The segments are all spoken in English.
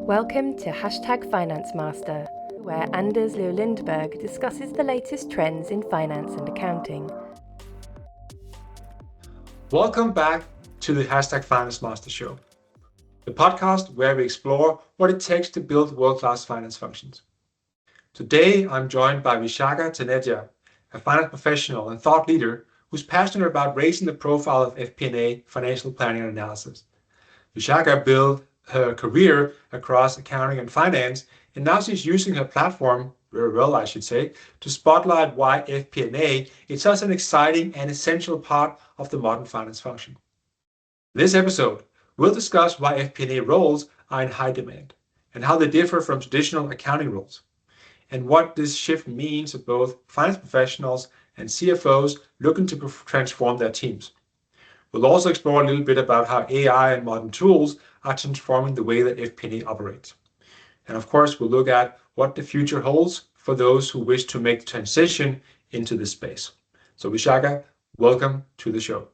Welcome to #Finance Master, where Anders Leo Lindberg discusses the latest trends in finance and accounting. Welcome back to the #Finance Master Show, the podcast where we explore what it takes to build world-class finance functions. Today, I'm joined by Vishaka Taneja, a finance professional and thought leader who's passionate about raising the profile of FP&A, financial planning and analysis. Vishaka built her career across accounting and finance, and now she's using her platform, very well I should say, to spotlight why FP&A is such an exciting and essential part of the modern finance function. In this episode, we'll discuss why FP&A roles are in high demand and how they differ from traditional accounting roles, and what this shift means for both finance professionals and CFOs looking to transform their teams. We'll also explore a little bit about how AI and modern tools are transforming the way that FP&A operates. And of course, we'll look at what the future holds for those who wish to make the transition into this space. So Vishaka, welcome to the show.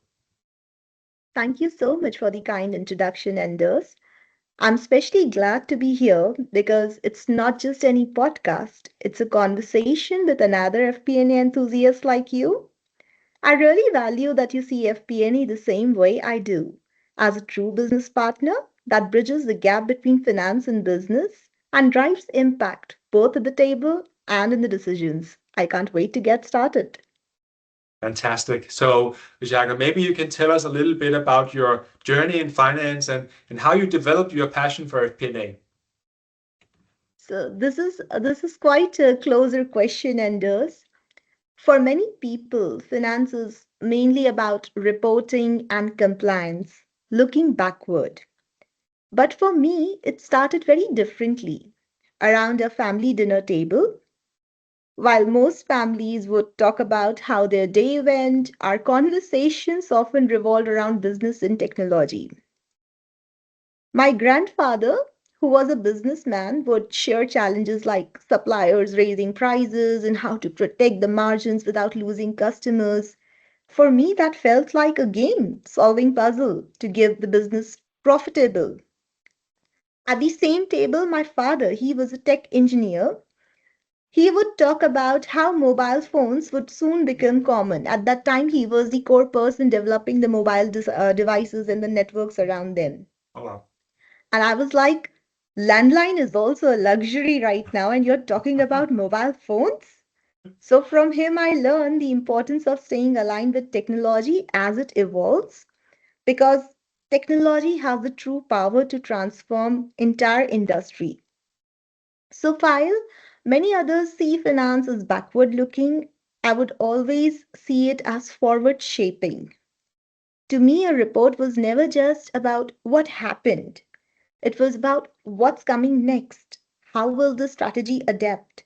Thank you so much for the kind introduction, Anders. I'm especially glad to be here because it's not just any podcast, it's a conversation with another FP&A enthusiast like you. I really value that you see FP&A the same way I do, as a true business partner that bridges the gap between finance and business and drives impact both at the table and in the decisions. I can't wait to get started. Fantastic. So, Vishaka, maybe you can tell us a little bit about your journey in finance and how you developed your passion for FP&A. So this is quite a closer question, Anders. For many people, finance is mainly about reporting and compliance, looking backward. But for me, it started very differently. Around a family dinner table, while most families would talk about how their day went, our conversations often revolved around business and technology. My grandfather, who was a businessman, would share challenges like suppliers raising prices and how to protect the margins without losing customers. For me, that felt like a game solving puzzle to give the business profitable. At the same table, my father, he was a tech engineer. He would talk about how mobile phones would soon become common. At that time, he was the core person developing the devices and the networks around them. Oh, wow. And I was like, landline is also a luxury right now, and you're talking about mobile phones? So, from him, I learned the importance of staying aligned with technology as it evolves, because technology has the true power to transform entire industry. So, while many others see finance as backward looking, I would always see it as forward shaping. To me, a report was never just about what happened. It was about what's coming next, how will the strategy adapt,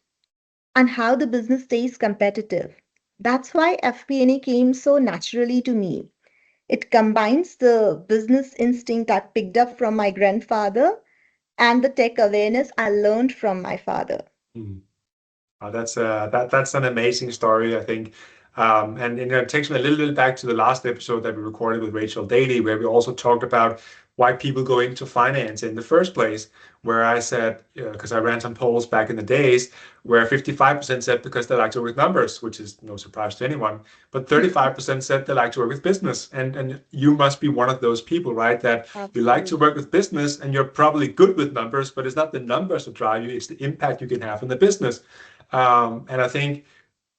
and how the business stays competitive. That's why FP&A came so naturally to me. It combines the business instinct I picked up from my grandfather and the tech awareness I learned from my father. Mhm. That's an amazing story, I think. And it takes me a little bit back to the last episode that we recorded with Rachel Daly, where we also talked about why people go into finance in the first place. Where I said, because I ran some polls back in the days, where 55% said because they like to work with numbers, which is no surprise to anyone, but 35% said they like to work with business. And you must be one of those people, right? That you like to Absolutely. work with business and you're probably good with numbers, but it's not the numbers that drive you, it's the impact you can have in the business. And I think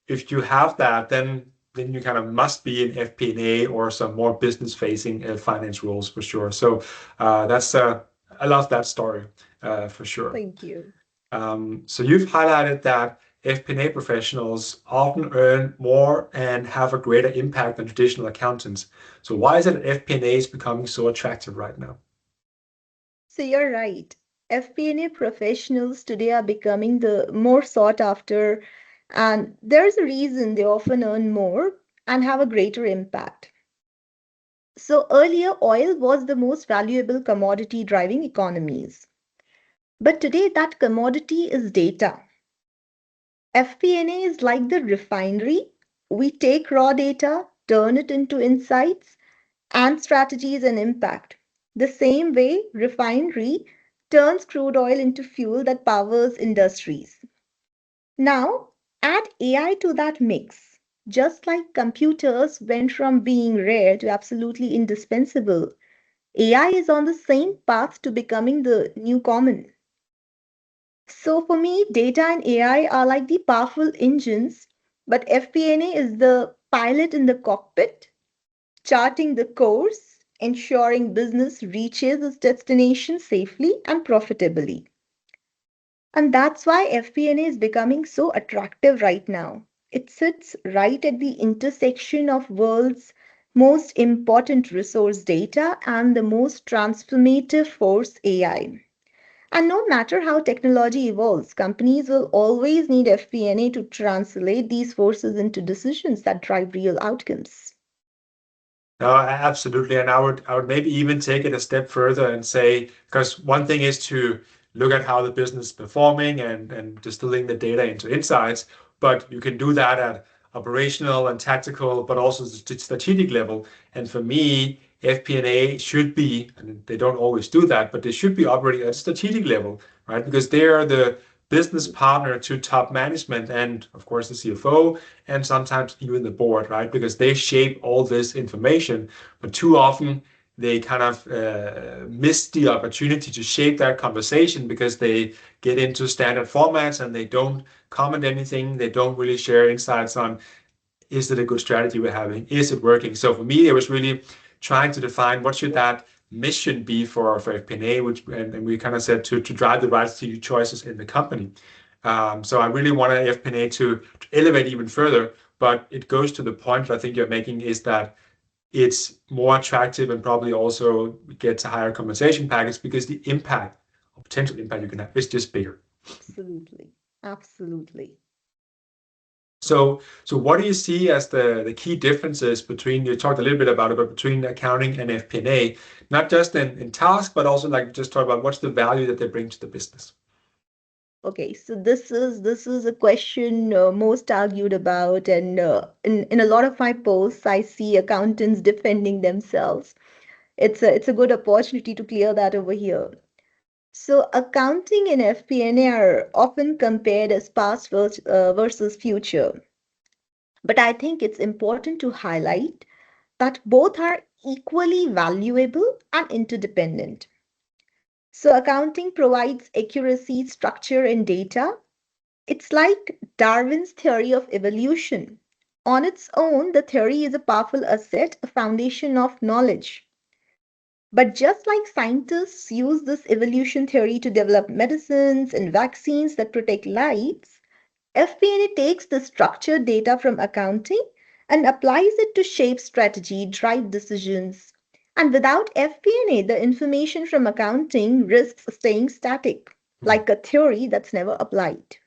if you have that, then you kind of must be in FP&A or some more business-facing finance roles for sure. So that's I love that story for sure. Thank you. So you've highlighted that FP&A professionals often earn more and have a greater impact than traditional accountants. So why is it that FP&A is becoming so attractive right now? So you're right. FP&A professionals today are becoming the more sought after, and there's a reason they often earn more and have a greater impact. So earlier, oil was the most valuable commodity driving economies. But today, that commodity is data. FP&A is like the refinery. We take raw data, turn it into insights and strategies and impact. The same way refinery turns crude oil into fuel that powers industries. Now, add AI to that mix. Just like computers went from being rare to absolutely indispensable, AI is on the same path to becoming the new common. So for me, data and AI are like the powerful engines, but FP&A is the pilot in the cockpit, charting the course, ensuring business reaches its destination safely and profitably. And that's why FP&A is becoming so attractive right now. It sits right at the intersection of world's most important resource data and the most transformative force AI. And no matter how technology evolves, companies will always need FP&A to translate these forces into decisions that drive real outcomes. No, absolutely. And I would maybe even take it a step further and say, because one thing is to look at how the business is performing and distilling the data into insights, but you can do that at operational and tactical, but also strategic level. And for me, FP&A should be, and they don't always do that, but they should be operating at strategic level, right? Because they are the business partner to top management and, of course, the CFO and sometimes even the board, right? Because they shape all this information, but too often they kind of miss the opportunity to shape that conversation because they get into standard formats and they don't comment anything. They don't really share insights on, is it a good strategy we're having? Is it working? So for me, it was really trying to define what should that mission be for FP&A, which and we kind of said to drive the right strategic choices in the company. So I really wanted FP&A to elevate even further, but it goes to the point that I think you're making is that it's more attractive and probably also gets a higher compensation package because the impact or potential impact you can have is just bigger. Absolutely. Absolutely. So what do you see as the key differences between, you talked a little bit about it, but between accounting and FP&A, not just in task, but also like just talk about what's the value that they bring to the business? Okay, so this is a question most argued about, and in a lot of my posts, I see accountants defending themselves. It's a good opportunity to clear that over here. So accounting and FP&A are often compared as past versus future, but I think it's important to highlight that both are equally valuable and interdependent. So accounting provides accuracy, structure, and data. It's like Darwin's theory of evolution. On its own, the theory is a powerful asset, a foundation of knowledge. But just like scientists use this evolution theory to develop medicines and vaccines that protect lives, FP&A takes the structured data from accounting and applies it to shape strategy, drive decisions. And without FP&A, the information from accounting risks staying static, like a theory that's never applied.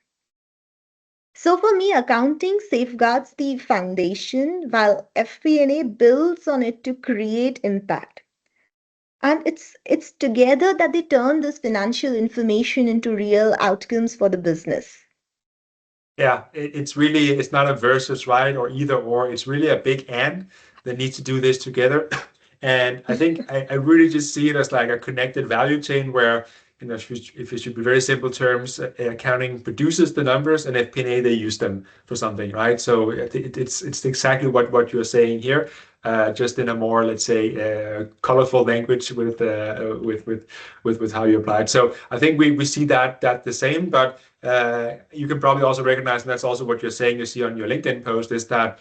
So for me, accounting safeguards the foundation while FP&A builds on it to create impact. And it's together that they turn this financial information into real outcomes for the business. Yeah, it's really, it's not a versus, right? Or either or. It's really a big and that needs to do this together. And I think I really just see it as like a connected value chain where, if it should be very simple terms, accounting produces the numbers and FP&A, they use them for something, right? So it's exactly what you're saying here, just in a more, let's say, colorful language with how you apply it. So I think we see that the same, but you can probably also recognize, and that's also what you're saying, you see on your LinkedIn post, is that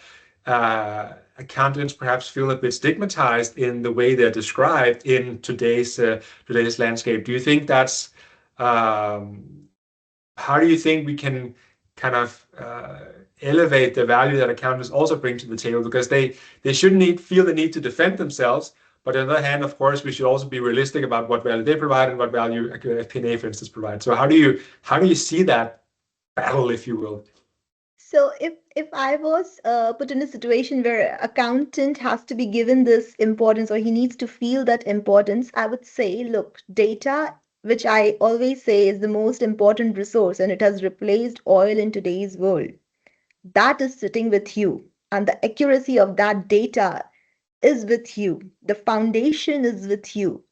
accountants perhaps feel a bit stigmatized in the way they're described in today's landscape. Do you think that's how do you think we can kind of elevate the value that accountants also bring to the table? Because they shouldn't feel the need to defend themselves, but on the other hand, of course, we should also be realistic about what value they provide and what value FP&A, for instance, provides. So how do you see that battle, if you will? So if I was put in a situation where accountant has to be given this importance or he needs to feel that importance, I would say, look, data, which I always say is the most important resource and it has replaced oil in today's world, that is sitting with you. And the accuracy of that data is with you. The foundation is with you.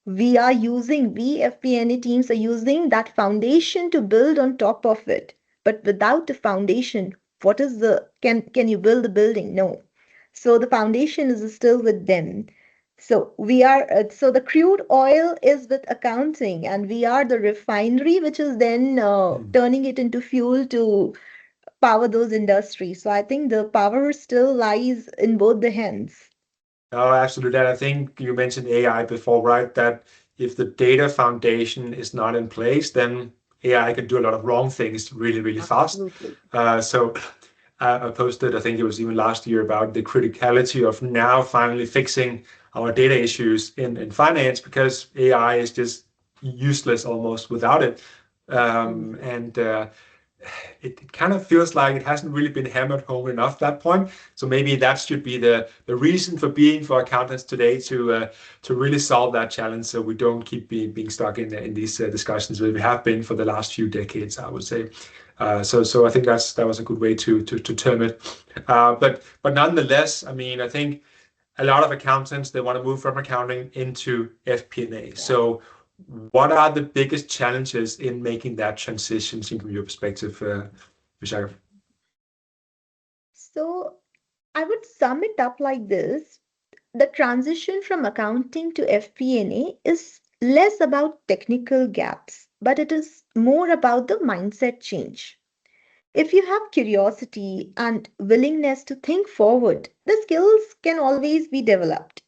we FP&A teams are using that foundation to build on top of it. But without the foundation, can you build the building? No. So the foundation is still with them. So the crude oil is with accounting, and we are the refinery, which is then turning it into fuel to power those industries. So I think the power still lies in both the hands. Oh, absolutely. And I think you mentioned AI before, right? That if the data foundation is not in place, then AI can do a lot of wrong things really, really fast. Absolutely. So I posted, I think it was even last year, about the criticality of now finally fixing our data issues in finance, because AI is just useless almost without it. And it kind of feels like it hasn't really been hammered home enough at that point. So maybe that should be the reason for being for accountants today, to really solve that challenge, so we don't keep being stuck in these discussions where we have been for the last few decades, I would say. So I think that was a good way to term it. But nonetheless, I mean, I think a lot of accountants, they want to move from accounting into FP&A. So what are the biggest challenges in making that transition, from your perspective, Vishaka? So I would sum it up like this. The transition from accounting to FP&A is less about technical gaps, but it is more about the mindset change. If you have curiosity and willingness to think forward, the skills can always be developed.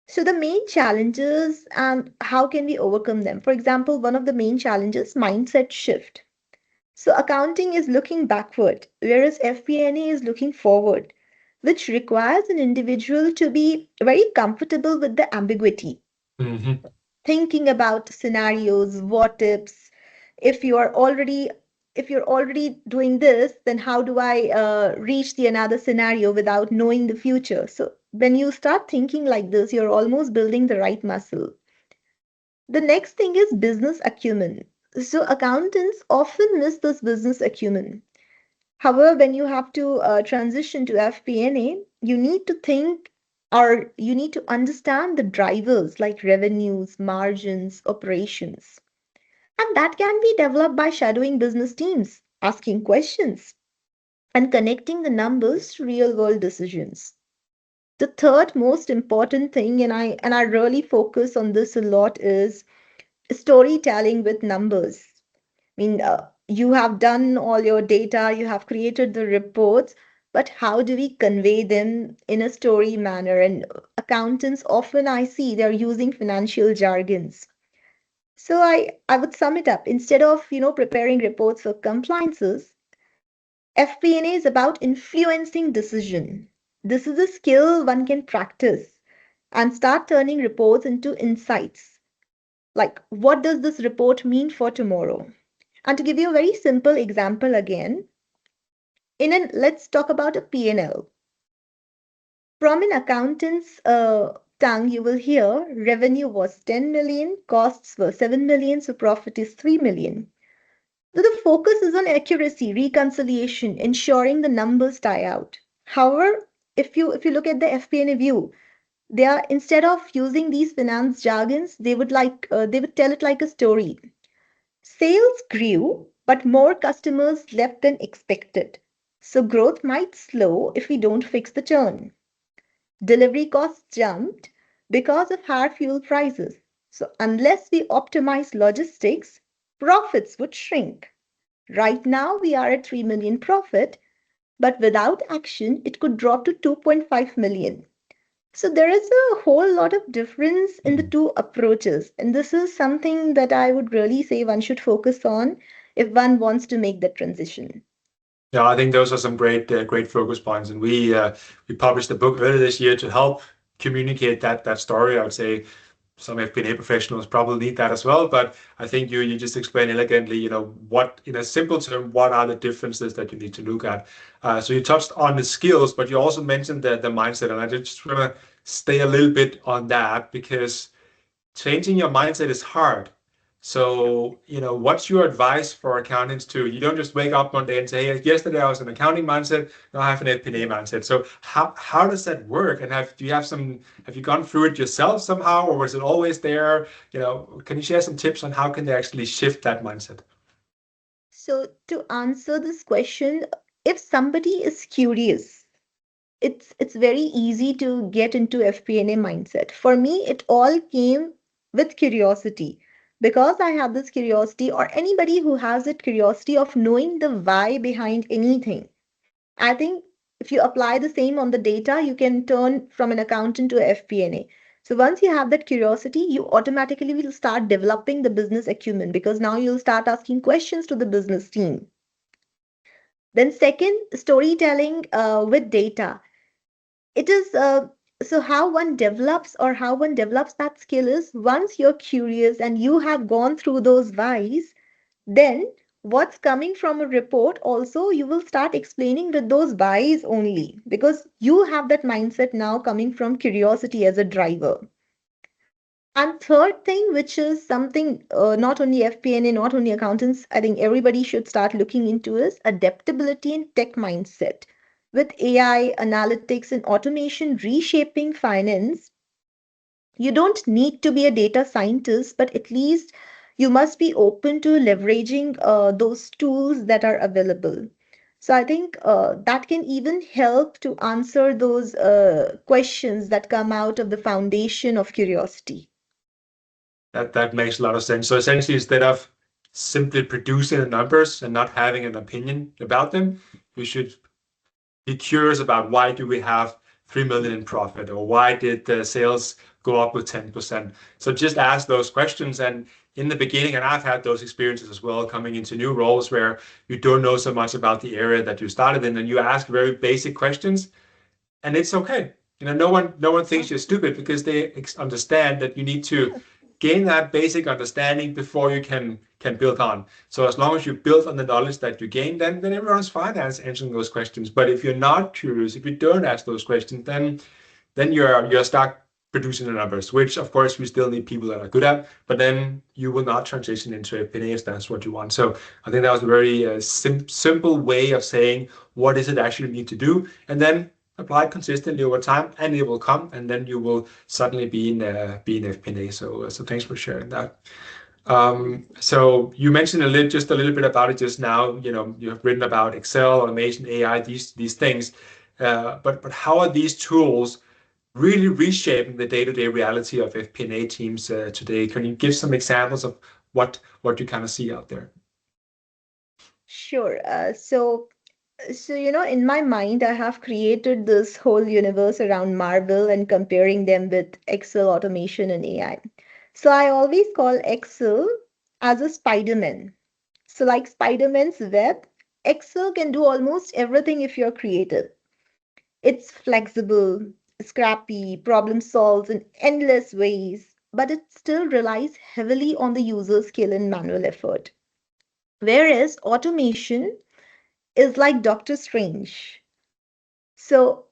So, the main challenges and how can we overcome them? For example, one of the main challenges, mindset shift. So, accounting is looking backward, whereas FP&A is looking forward, which requires an individual to be very comfortable with the ambiguity, Mm-hmm. thinking about scenarios, what ifs. If you are already if you're already doing this, then how do I reach the another scenario without knowing the future? So when you start thinking like this, you're almost building the right muscle. The next thing is business acumen. So accountants often miss this business acumen. However, when you have to transition to FP&A, you need to think, or you need to understand the drivers like revenues, margins, operations. And that can be developed by shadowing business teams, asking questions, and connecting the numbers to real world decisions. The third most important thing, and I really focus on this a lot, is storytelling with numbers. You have done all your data, you have created the reports, but how do we convey them in a story manner? And accountants often I see they're using financial jargons. So I would sum it up. Instead of, preparing reports for compliances, FP&A is about influencing decision. This is a skill one can practice and start turning reports into insights. Like, what does this report mean for tomorrow? And to give you a very simple example again, let's talk about a P&L. From an accountant's tongue, you will hear revenue was 10 million, costs were 7 million, so profit is 3 million. So the focus is on accuracy, reconciliation, ensuring the numbers tie out. However, if you look at the FP&A view, they are, instead of using these finance jargons, they would tell it like a story. Sales grew, but more customers left than expected. So growth might slow if we don't fix the churn. Delivery costs jumped because of higher fuel prices. So unless we optimize logistics, profits would shrink. Right now we are at 3 million profit, but without action it could drop to 2.5 million. So there is a whole lot of difference in the two approaches, and this is something that I would really say one should focus on if one wants to make that transition. Yeah, I think those are some great focus points, and we published a book earlier this year to help communicate that story. I would say some FP&A professionals probably need that as well, but I think you just explained elegantly, what, in a simple term, what are the differences that you need to look at. So you touched on the skills, but you also mentioned the mindset, and I just want to stay a little bit on that, because changing your mindset is hard. So, what's your advice for accountants to, you don't just wake up one day and say, hey, yesterday I was an accounting mindset, now I have an FP&A mindset. So how does that work? And have you gone through it yourself somehow, or was it always there? Can you share some tips on how can they actually shift that mindset? So, to answer this question, if somebody is curious, it's very easy to get into FP&A mindset. For me, it all came with curiosity because I have this curiosity, or anybody who has that curiosity of knowing the why behind anything. I think if you apply the same on the data, you can turn from an accountant to a FP&A. So once you have that curiosity, you automatically will start developing the business acumen because now you'll start asking questions to the business team. Then second, storytelling with data. It is so how one develops that skill is once you're curious and you have gone through those whys, then what's coming from a report also you will start explaining with those whys only because you have that mindset now coming from curiosity as a driver. And third thing, which is something not only FP&A, not only accountants, I think everybody should start looking into is adaptability and tech mindset. With AI, analytics, and automation reshaping finance, you don't need to be a data scientist, but at least you must be open to leveraging those tools that are available. So I think that can even help to answer those questions that come out of the foundation of curiosity. That makes a lot of sense. So essentially, instead of simply producing the numbers and not having an opinion about them, you should be curious about why do we have 3 million in profit, or why did the sales go up with 10%. So just ask those questions. And in the beginning, and I've had those experiences as well, coming into new roles where you don't know so much about the area that you started in, and you ask very basic questions, and it's okay. No one thinks you're stupid because they understand that you need to gain that basic understanding before you can build on. So as long as you build on the knowledge that you gain, then everyone's fine answering those questions. But if you're not curious, if you don't ask those questions, then you're stuck producing the numbers, which of course we still need people that are good at, but then you will not transition into a FP&A if that's what you want. So I think that was a very simple way of saying what is it actually you need to do, and then apply it consistently over time, and it will come, and then you will suddenly be in FP&A. So thanks for sharing that. So you mentioned just a little bit about it just now. You have written about Excel, automation, AI, these things. But how are these tools really reshaping the day-to-day reality of FP&A teams today? Can you give some examples of what you kind of see out there? Sure. So, in my mind, I have created this whole universe around Marvel and comparing them with Excel, automation, and AI. So I always call Excel as a Spider-Man. So, like Spider-Man's web, Excel can do almost everything if you're creative. It's flexible, scrappy, problem solves in endless ways, but it still relies heavily on the user skill and manual effort. Whereas automation is like Doctor Strange. So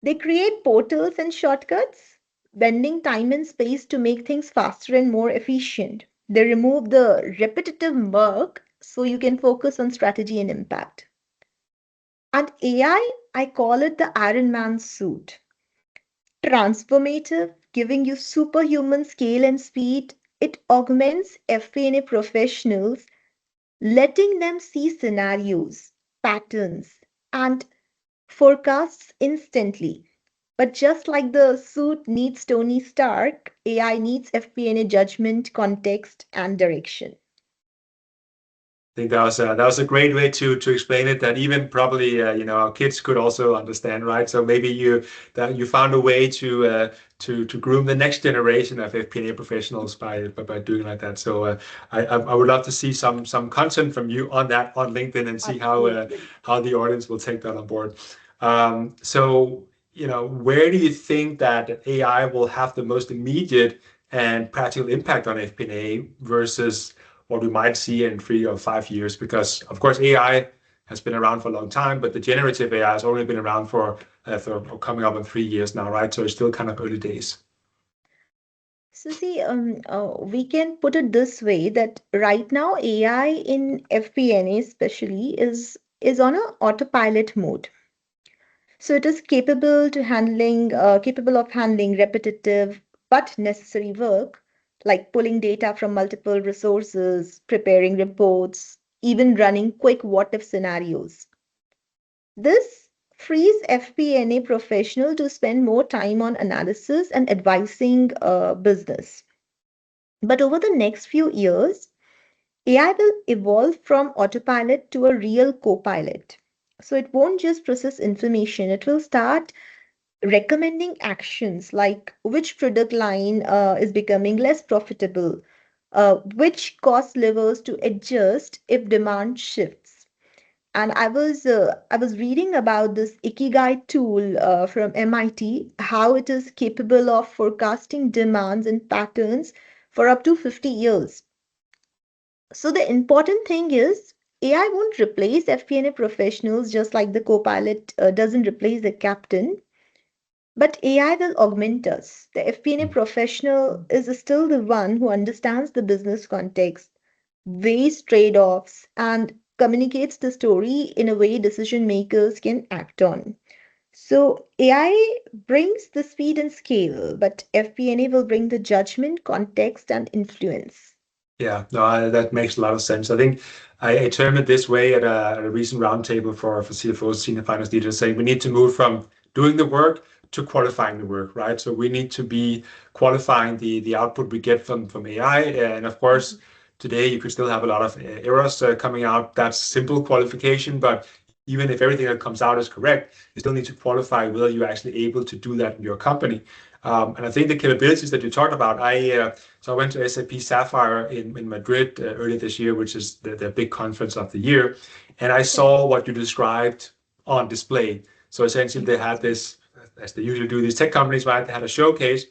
they create portals and shortcuts, bending time and space to make things faster and more efficient. They remove the repetitive work so you can focus on strategy and impact. And I call it the Iron Man suit. Transformative, giving you superhuman scale and speed. It augments FP&A professionals, letting them see scenarios, patterns, and forecasts instantly. But just like the suit needs Tony Stark, AI needs FP&A judgment, context, and direction. I think that was a great way to explain it. That even probably our kids could also understand, right? So maybe you found a way to groom the next generation of FP&A professionals by doing like that. So I would love to see some content from you on that on LinkedIn and see Absolutely. how the audience will take that on board. So where do you think that AI will have the most immediate and practical impact on FP&A versus what we might see in 3 or 5 years? Because of course AI has been around for a long time, but the generative AI has only been around for coming up in 3 years now, right? So it's still kind of early days. So see, we can put it this way that right now AI in FP&A especially is on a autopilot mode. So it is capable of handling repetitive but necessary work like pulling data from multiple resources, preparing reports, even running quick what if scenarios. This frees FP&A professional to spend more time on analysis and advising business. But over the next few years, AI will evolve from autopilot to a real co-pilot. So it won't just process information, it will start recommending actions like which product line is becoming less profitable, which cost levers to adjust if demand shifts. And I was reading about this Ikigai tool from MIT, how it is capable of forecasting demands and patterns for up to 50 years. So the important thing is AI won't replace FP&A professionals just like the co-pilot doesn't replace the captain. But AI will augment us. The FP&A professional is still the one who understands the business context, weighs trade offs, and communicates the story in a way decision makers can act on. So AI brings the speed and scale, but FP&A will bring the judgment, context, and influence. Yeah, no, that makes a lot of sense. I think I termed it this way at a recent roundtable for CFOs, senior finance leaders, saying we need to move from doing the work to qualifying the work, right? So we need to be qualifying the output we get from AI. And of course, today you could still have a lot of errors coming out. That's simple qualification, but even if everything that comes out is correct, you still need to qualify whether you're actually able to do that in your company. And I think the capabilities that you talked about, so I went to SAP Sapphire in Madrid earlier this year, which is the big conference of the year. And I Okay. saw what you described on display. So essentially they had this, as they usually do, these tech companies, right? They had a showcase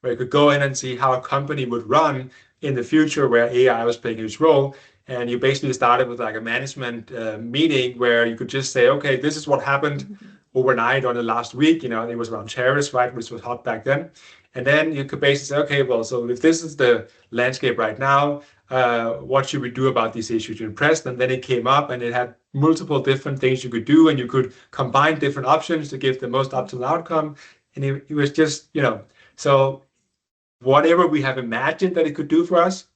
where you could go in and see how a company would run in the future where AI was playing its role. And you basically started with like a management meeting where you could just say, okay, this is what happened overnight on the last week. It was around tariffs, right, which was hot back then. And then you could basically say, okay, well, so if this is the landscape right now, what should we do about these issues you impressed? And then it came up and it had multiple different things you could do, and you could combine different options to give the most optimal outcome. And it was just, so whatever we have imagined that it could do for us,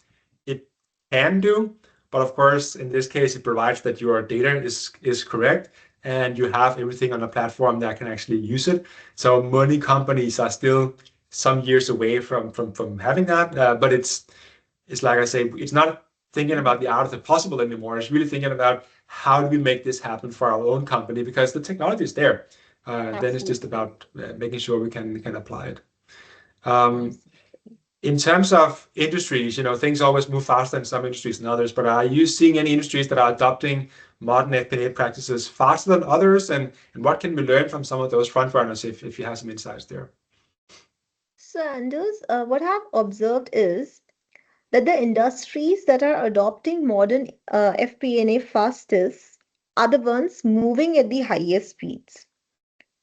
it can do. But of course, in this case, it provides that your data is correct and you have everything on a platform that can actually use it. So many companies are still some years away from having that. But it's like I say, it's not thinking about the art of the possible anymore. It's really thinking about how do we make this happen for our own company, because the technology is there. Then it's just Absolutely. about making sure we can apply it. Um, Absolutely. in terms of industries, things always move faster in some industries than others, but are you seeing any industries that are adopting modern FP&A practices faster than others? And what can we learn from some of those front runners if you have some insights there? So, Anders, what I've observed is that the industries that are adopting modern FP&A fastest are the ones moving at the highest speeds.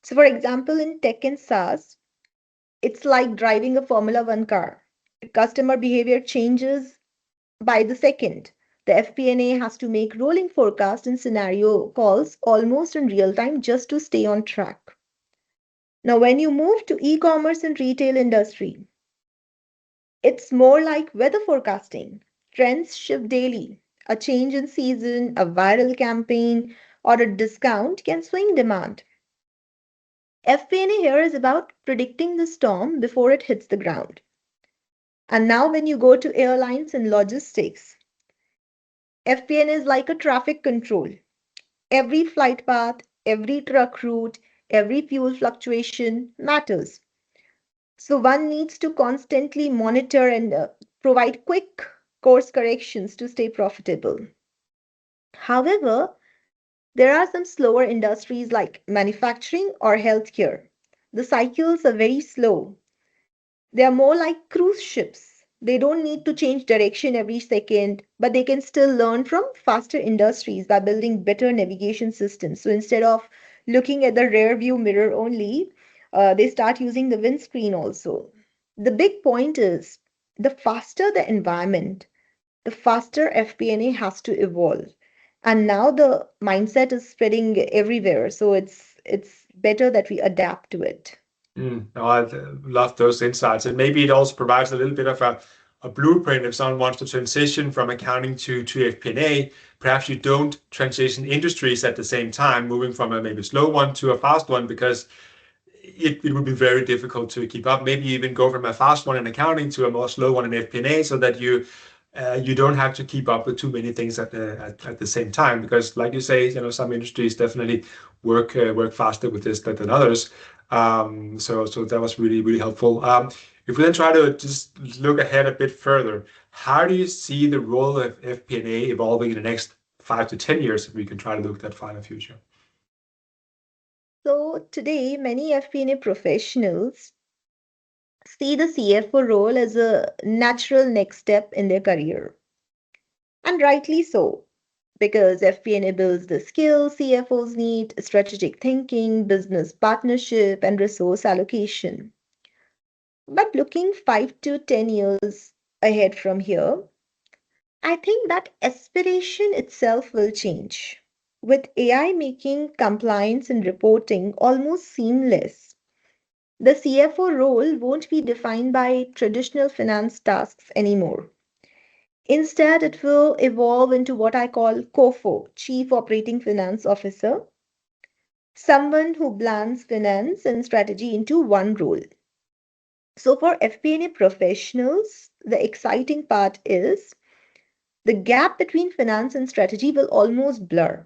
So, for example, in tech and SaaS, it's like driving a Formula One car. If customer behavior changes by the second, the FP&A has to make rolling forecast and scenario calls almost in real time just to stay on track. Now, when you move to e-commerce and retail industry, it's more like weather forecasting. Trends shift daily. A change in season, a viral campaign, or a discount can swing demand. FP&A here is about predicting the storm before it hits the ground. And now, when you go to airlines and logistics, FPN is like a traffic control. Every flight path, every truck route, every fuel fluctuation matters. So one needs to constantly monitor and provide quick course corrections to stay profitable. However, there are some slower industries like manufacturing or healthcare. The cycles are very slow. They are more like cruise ships. They don't need to change direction every second, but they can still learn from faster industries by building better navigation systems. So instead of looking at the rear view mirror only, they start using the windscreen also. The big point is the faster the environment, the faster FP&A has to evolve. And now the mindset is spreading everywhere, so it's better that we adapt to it. No, I love those insights. And maybe it also provides a little bit of a blueprint if someone wants to transition from accounting to FP&A. Perhaps you don't transition industries at the same time, moving from a maybe slow one to a fast one, because it would be very difficult to keep up. Maybe even go from a fast one in accounting to a more slow one in FP&A, so that you don't have to keep up with too many things at the same time. Because, like you say, some industries definitely work faster with this than others. So that was really helpful. If we then try to just look ahead a bit further, how do you see the role of FP&A evolving in the next 5 to 10 years, if we can try to look that far in the future? So today, many FP&A professionals see the CFO role as a natural next step in their career. And rightly so, because FP&A builds the skills CFOs need: strategic thinking, business partnership, and resource allocation. But looking 5 to 10 years ahead from here, I think that aspiration itself will change. With AI making compliance and reporting almost seamless, the CFO role won't be defined by traditional finance tasks anymore. Instead, it will evolve into what I call COFO, Chief Operating Finance Officer, someone who blends finance and strategy into one role. So, for FP&A professionals, the exciting part is the gap between finance and strategy will almost blur.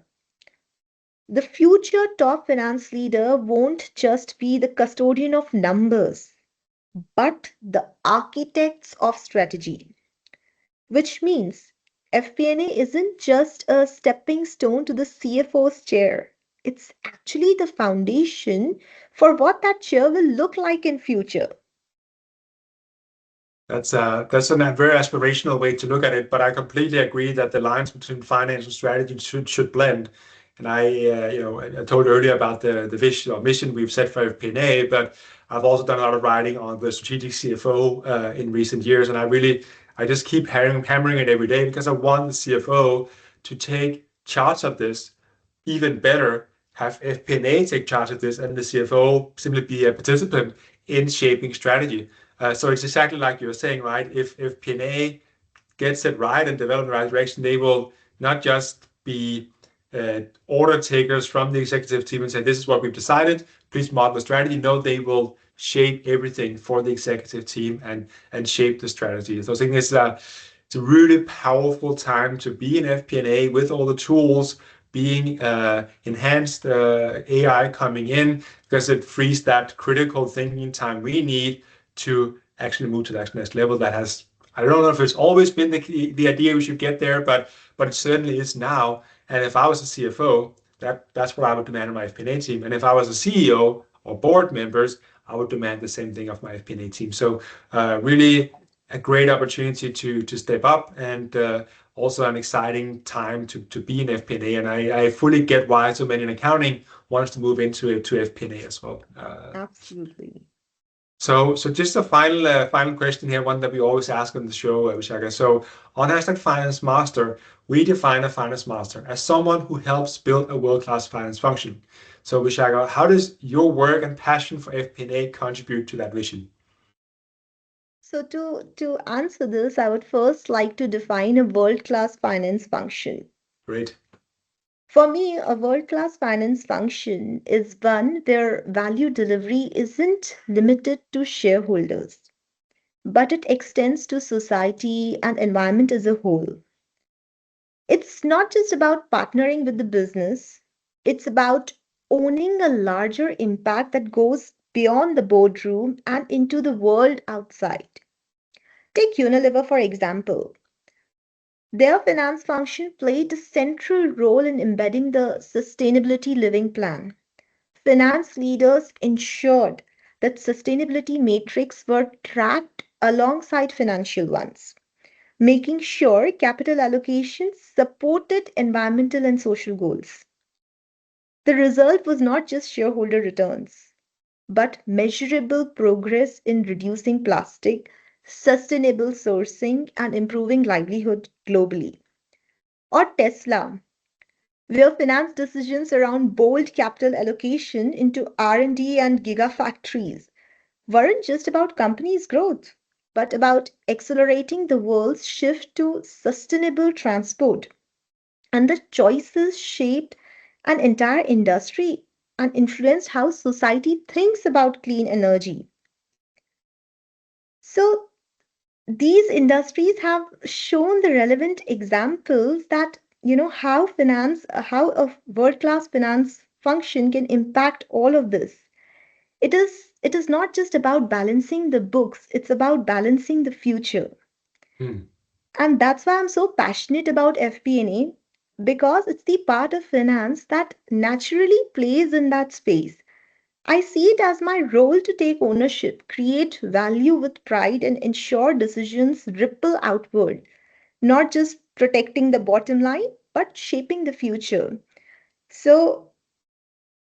The future top finance leader won't just be the custodian of numbers, but the architects of strategy, which means FP&A isn't just a stepping stone to the CFO's chair. It's actually the foundation for what that chair will look like in future. That's a very aspirational way to look at it, but I completely agree that the lines between finance and strategy should blend. And I told earlier about the vision or mission we've set for FP&A, but I've also done a lot of writing on the strategic CFO in recent years, and I just keep hammering it every day, because I want the CFO to take charge of this even better, have FP&A take charge of this, and the CFO simply be a participant in shaping strategy. So it's exactly like you're saying, right? If P&A gets it right and develop in the right direction, they will not just be order takers from the executive team and say, this is what we've decided, please model the strategy. No, they will shape everything for the executive team and shape the strategy. So I think it's a really powerful time to be in FP&A, with all the tools being enhanced, AI coming in, because it frees that critical thinking time we need to actually move to that next level. That has, I don't know if it's always been the idea we should get there, but it certainly is now. And if I was a CFO, that's what I would demand of my FP&A team. And if I was a CEO or board members, I would demand the same thing of my FP&A team. So really a great opportunity to step up, and also an exciting time to be in FP&A. And I fully get why so many in accounting wants to move into FP&A as well. Absolutely. So just a final question here, one that we always ask on the show, Vishaka. So on Hashtag Finance Master, we define a finance master as someone who helps build a world-class finance function. So Vishaka, how does your work and passion for FP&A contribute to that vision? So to answer this, I would first like to define a world-class finance function. Great. For me, a world-class finance function is one where value delivery isn't limited to shareholders, but it extends to society and environment as a whole. It's not just about partnering with the business, it's about owning a larger impact that goes beyond the boardroom and into the world outside. Take Unilever, for example. Their finance function played a central role in embedding the sustainability living plan. Finance leaders ensured that sustainability metrics were tracked alongside financial ones, making sure capital allocation supported environmental and social goals. The result was not just shareholder returns, but measurable progress in reducing plastic, sustainable sourcing, and improving livelihood globally. Or Tesla, where finance decisions around bold capital allocation into R&D and gigafactories weren't just about companies' growth, but about accelerating the world's shift to sustainable transport. And the choices shaped an entire industry and influenced how society thinks about clean energy. So, these industries have shown the relevant examples that how a world class finance function can impact all of this. It is not just about balancing the books, it's about balancing the future. Hmm. And that's why I'm so passionate about FP&A, because it's the part of finance that naturally plays in that space. I see it as my role to take ownership, create value with pride, and ensure decisions ripple outward, not just protecting the bottom line, but shaping the future. So,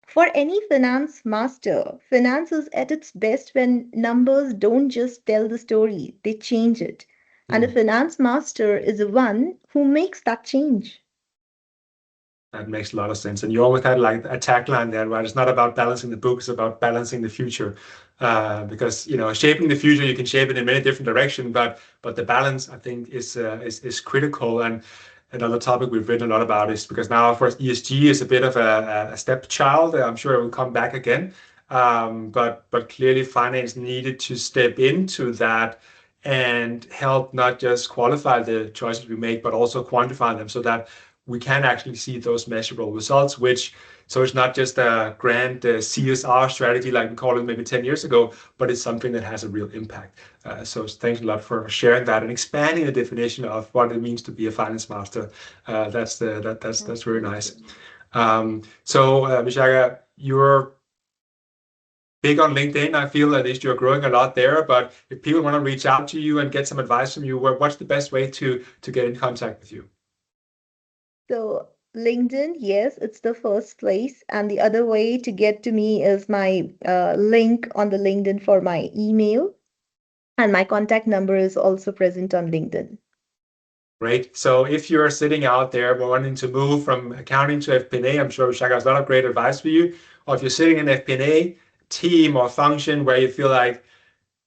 for any finance master, finance is at its best when numbers don't just tell the story, they change it. And a Hmm. finance master is the one who makes that change. That makes a lot of sense. And you always had like a tagline there, right? It's not about balancing the book, it's about balancing the future. Because shaping the future, you can shape it in many different directions, but the balance, I think, is critical. And another topic we've written a lot about is because now, of course, ESG is a bit of a stepchild. I'm sure it will come back again. But clearly, finance needed to step into that and help not just qualify the choices we make, but also quantify them so that we can actually see those measurable results, so it's not just a grand CSR strategy like we called it maybe 10 years ago, but it's something that has a real impact. So thanks a lot for sharing that and expanding the definition of what it means to be a finance master. That's very nice. Absolutely. Vishaka, you're big on LinkedIn. I feel at least you're growing a lot there. But if people want to reach out to you and get some advice from you, what's the best way to get in contact with you? So, LinkedIn, yes, it's the first place. And the other way to get to me is my link on the LinkedIn for my email. And my contact number is also present on LinkedIn. Great. So if you're sitting out there wanting to move from accounting to FP&A, I'm sure Vishaka has a lot of great advice for you. Or if you're sitting in an FP&A team or function where you feel like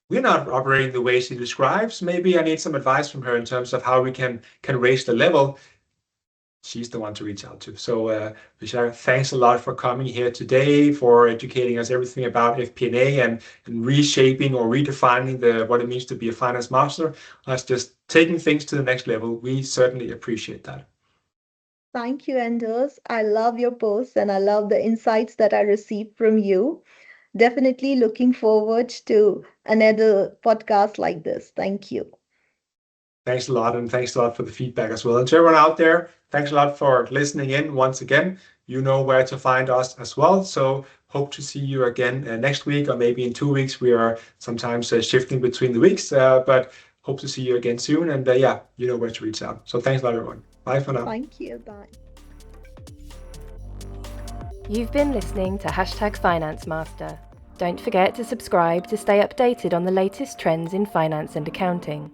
we're not operating the way she describes, maybe I need some advice from her in terms of how we can raise the level. She's the one to reach out to. So, Vishaka, thanks a lot for coming here today, for educating us everything about FP&A and reshaping or redefining what it means to be a finance master. Us just taking things to the next level. We certainly appreciate that. Thank you, Anders. I love your posts and I love the insights that I received from you. Definitely looking forward to another podcast like this. Thank you. Thanks a lot, and thanks a lot for the feedback as well. And to everyone out there, thanks a lot for listening in once again. You know where to find us as well. So hope to see you again next week or maybe in 2 weeks. We are sometimes shifting between the weeks, but hope to see you again soon. And yeah, you know where to reach out. So thanks a lot, everyone. Bye for now. Thank you. Bye. You've been listening to #Finance Master. Don't forget to subscribe to stay updated on the latest trends in finance and accounting.